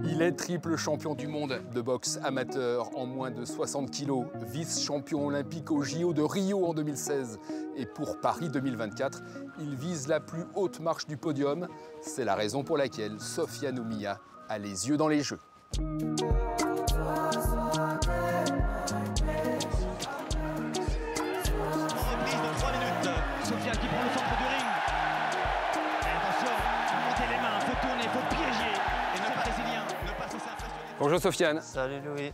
Il est triple champion du monde de boxe amateur en moins de 60 kilos, vice-champion olympique aux JO de Rio en 2016. Et pour Paris 2024, il vise la plus haute marche du podium. C'est la raison pour laquelle Sofiane Oumia a les yeux dans les jeux. Remise de 3 minutes. Sofiane qui prend le centre du ring. Et attention, montez les mains, faut tourner, faut piéger. Et ce Brésilien ne pas se laisser impressionner. Bonjour Sofiane. Salut Louis,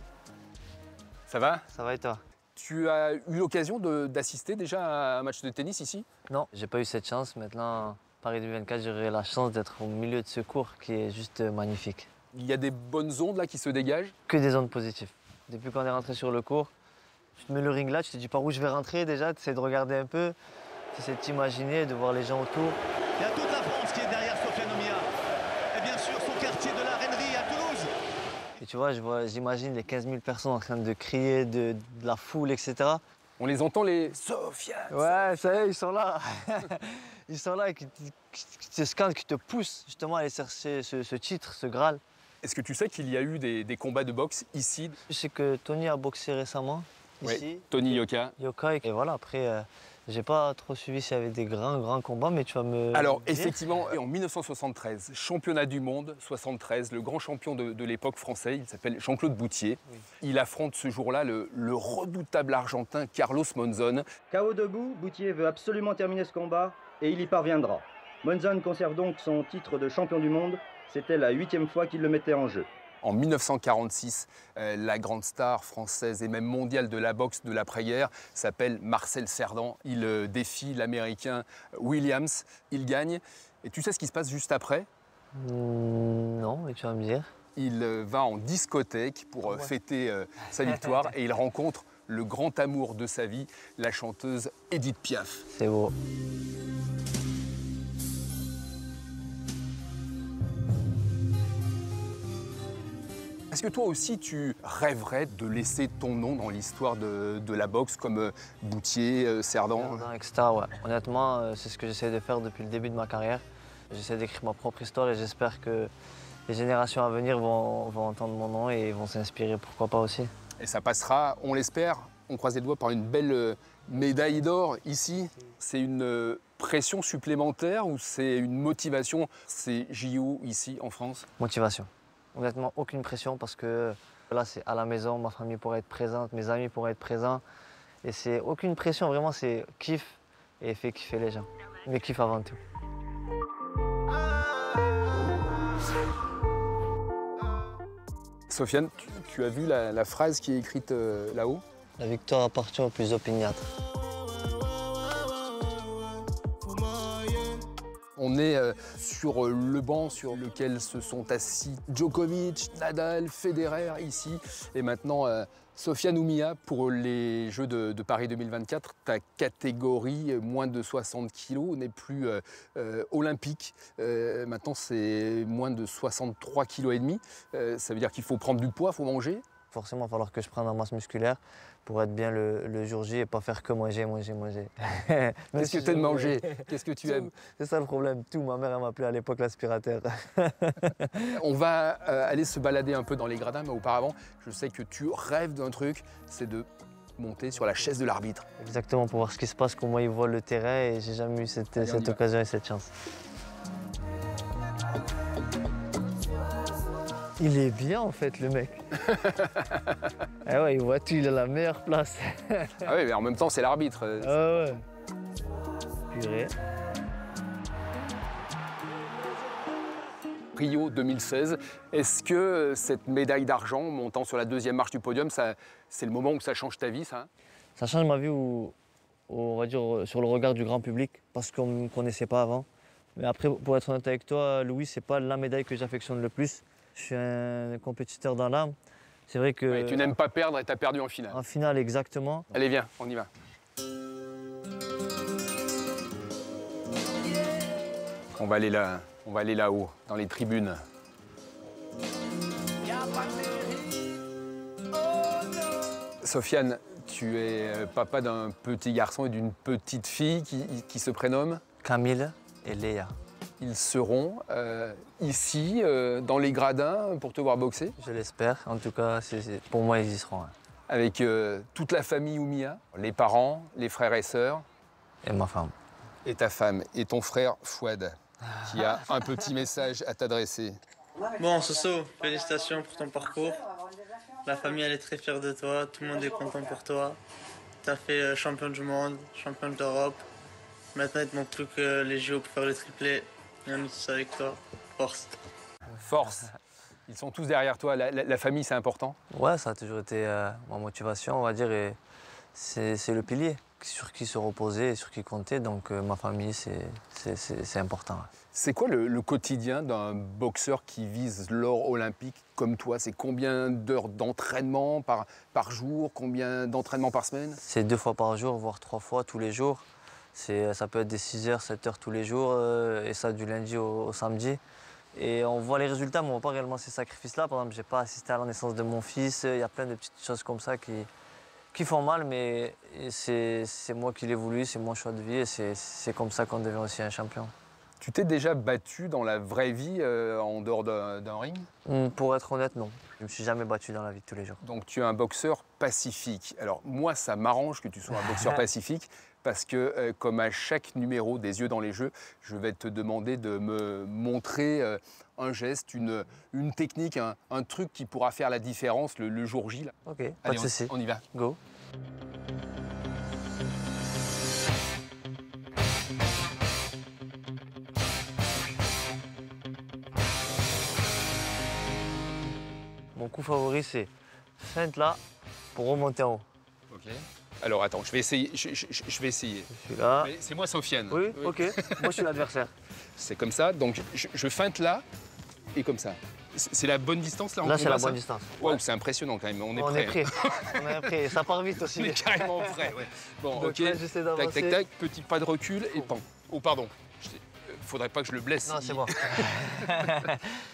Ça va? ça va et toi? Tu as eu l'occasion d'assister déjà à un match de tennis ici? Non, j'ai pas eu cette chance. Maintenant, Paris 2024, j'aurai la chance d'être au milieu de ce cours qui est juste magnifique. Il y a des bonnes ondes là qui se dégagent? Que des ondes positives. Depuis qu'on est rentré sur le cours, tu te mets le ring là, tu te dis par où je vais rentrer déjà, tu essaies de regarder un peu, tu essaies de t'imaginer, de voir les gens autour. Il y a toute la France qui est derrière Sofiane Oumia. Et bien sûr, son quartier de la Reinerie à Toulouse. Et tu vois, j'imagine les 15 000 personnes en train de crier, de la foule, etc. On les entend les Sofiane. Ouais, ça y est, ils sont là. Ils sont là, qui te scandent, qui te poussent justement à aller chercher ce titre, ce Graal. Est-ce que tu sais qu'il y a eu des combats de boxe ici? Je sais que Tony a boxé récemment, Oui, ici. Tony Yoka. Yoka, et voilà, après, j'ai pas trop suivi s'il y avait des grands combats, mais tu vas me Alors dire. effectivement, en 1973, championnat du monde 73, le grand champion de l'époque français, il s'appelle Jean-Claude Boutier. Oui. Il affronte ce jour-là le redoutable Argentin Carlos Monzon. KO debout, Boutier veut absolument terminer ce combat et il y parviendra. Monzon conserve donc son titre de champion du monde. C'était la 8e fois qu'il le mettait en jeu. En 1946, la grande star française et même mondiale de la boxe de l'après-guerre s'appelle Marcel Cerdan. Il défie l'Américain Williams. Il gagne. Et tu sais ce qui se passe juste après? Non, mais tu vas me dire. Il va en discothèque pour fêter sa victoire et il rencontre le grand amour de sa vie, la chanteuse Edith Piaf. C'est beau. Est-ce que toi aussi tu rêverais de laisser ton nom dans l'histoire de la boxe comme Boutier, Cerdan? Etc. Ouais. Honnêtement, c'est ce que j'essaie de faire depuis le début de ma carrière. J'essaie d'écrire ma propre histoire et j'espère que les générations à venir vont entendre mon nom et vont s'inspirer, pourquoi pas aussi. Et ça passera, on l'espère, on croise les doigts, par une belle médaille d'or ici. C'est une pression supplémentaire ou c'est une motivation, ces JO ici en France? Motivation. Honnêtement, aucune pression parce que là, c'est à la maison, ma famille pourrait être présente, mes amis pourraient être présents. Et c'est aucune pression, vraiment, c'est kiff et fait kiffer les gens. Mais kiff avant tout. Sofiane, tu as vu la phrase qui est écrite là-haut? La victoire appartient au plus opiniâtre. On est sur le banc sur lequel se sont assis Djokovic, Nadal, Federer ici. Et maintenant, Sofiane Oumia, pour les Jeux de Paris 2024, ta catégorie moins de 60 kilos n'est plus olympique. Maintenant, c'est moins de 63 kilos et demi. Ça veut dire qu'il faut prendre du poids, il faut manger. Forcément, il va falloir que je prenne en masse musculaire pour être bien le jour J et pas faire que manger. Qu'est-ce que tu aimes manger? Qu'est-ce que tu aimes? C'est ça le problème, tout. Ma mère, elle m'appelait à l'époque l'aspirateur. On va aller se balader un peu dans les gradins, mais auparavant, je sais que tu rêves d'un truc, c'est de monter sur la chaise de l'arbitre. Exactement, pour voir ce qui se passe, comment ils voient le terrain, et j'ai jamais eu cette occasion et cette chance. Il est bien en fait le mec. Ah ouais, il voit tout, il a la meilleure place. Ah oui, mais en même temps, c'est l'arbitre. Ah ouais. Purée. Rio 2016, est-ce que cette médaille d'argent montant sur la deuxième marche du podium, c'est le moment où ça change ta vie, ça? Ça change ma vie, on va dire, sur le regard du grand public, parce qu'on ne me connaissait pas avant. Mais après, pour être honnête avec toi, Louis, c'est pas la médaille que j'affectionne le plus. Je suis un compétiteur dans l'âme. C'est vrai que... Ouais, tu n'aimes pas perdre et tu as perdu en finale. En finale, exactement. Allez, viens, on y va. On va aller là-haut, dans les tribunes. Sofiane, tu es papa d'un petit garçon et d'une petite fille qui se prénomment Camille et Léa. Ils seront ici, dans les gradins, pour te voir boxer, Je l'espère. En tout cas, pour moi, ils y seront. Hein. avec toute la famille Oumia, les parents, les frères et sœurs, Et ma femme. et ta femme, et ton frère Fouad, qui a un petit message à t'adresser. Bon, Soso, félicitations pour ton parcours. La famille, elle est très fière de toi. Tout le monde est content pour toi. Tu as fait champion du monde, champion d'Europe. Maintenant, il ne te manque plus que les JO pour faire le triplé. Et on est tous avec toi. Force. Force. Ils sont tous derrière toi. La famille, c'est important. Ouais, ça a toujours été ma motivation, on va dire. Et c'est le pilier sur qui se reposer et sur qui compter. Donc ma famille, c'est important. Ouais. C'est quoi le quotidien d'un boxeur qui vise l'or olympique comme toi? C'est combien d'heures d'entraînement par jour? Combien d'entraînements par semaine? C'est 2 fois par jour, voire 3 fois tous les jours. Ça peut être des 6 heures, 7 heures tous les jours, et ça du lundi au samedi. Et on voit les résultats, mais on ne voit pas réellement ces sacrifices-là. Par exemple, je n'ai pas assisté à la naissance de mon fils. Il y a plein de petites choses comme ça qui font mal, mais c'est moi qui l'ai voulu, c'est mon choix de vie, et c'est comme ça qu'on devient aussi un champion. Tu t'es déjà battu dans la vraie vie en dehors d'un ring? Pour être honnête, non. Je ne me suis jamais battu dans la vie de tous les jours. Donc tu es un boxeur pacifique. Alors moi, ça m'arrange que tu sois un boxeur pacifique parce que comme à chaque numéro des Yeux dans les Jeux, je vais te demander de me montrer un geste, une technique, un truc qui pourra faire la différence le jour J. Là. Ok, pas Allez, de souci. on y va. Go. Mon coup favori, c'est feinte là pour remonter en haut. Ok. Alors attends, je vais essayer. Je vais essayer. Je suis là. Mais c'est moi, Sofiane. Oui, ok. Moi, je suis l'adversaire. C'est comme ça. Donc je feinte là et comme ça. C'est la bonne distance là? Là, c'est la bonne ça distance. Waouh, c'est impressionnant quand même. On est On prêt. est prêt. On est prêt. Ça part vite aussi. On est carrément prêt. Ouais. Bon, Donc ok. là, j'essaie Tac, d'avancer. tac, tac. Petit pas de recul et pan. Oh, pardon. Faudrait pas que je le blesse. Non, c'est moi.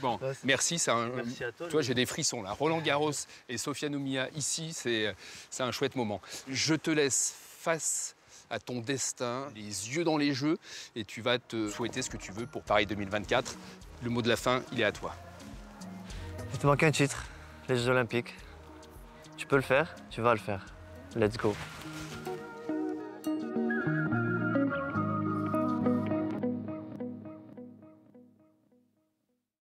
Bon, Ouais, c'est- merci. Merci à toi. Tu vois, j'ai des frissons là. Roland Garros et Sofiane Oumia ici, c'est un chouette moment. Je te laisse face à ton destin, les yeux dans les jeux, et tu vas te souhaiter ce que tu veux pour Paris 2024. Le mot de la fin, il est à toi. Il te manque un titre, les Jeux Olympiques. Tu peux le faire, tu vas le faire. Let's go.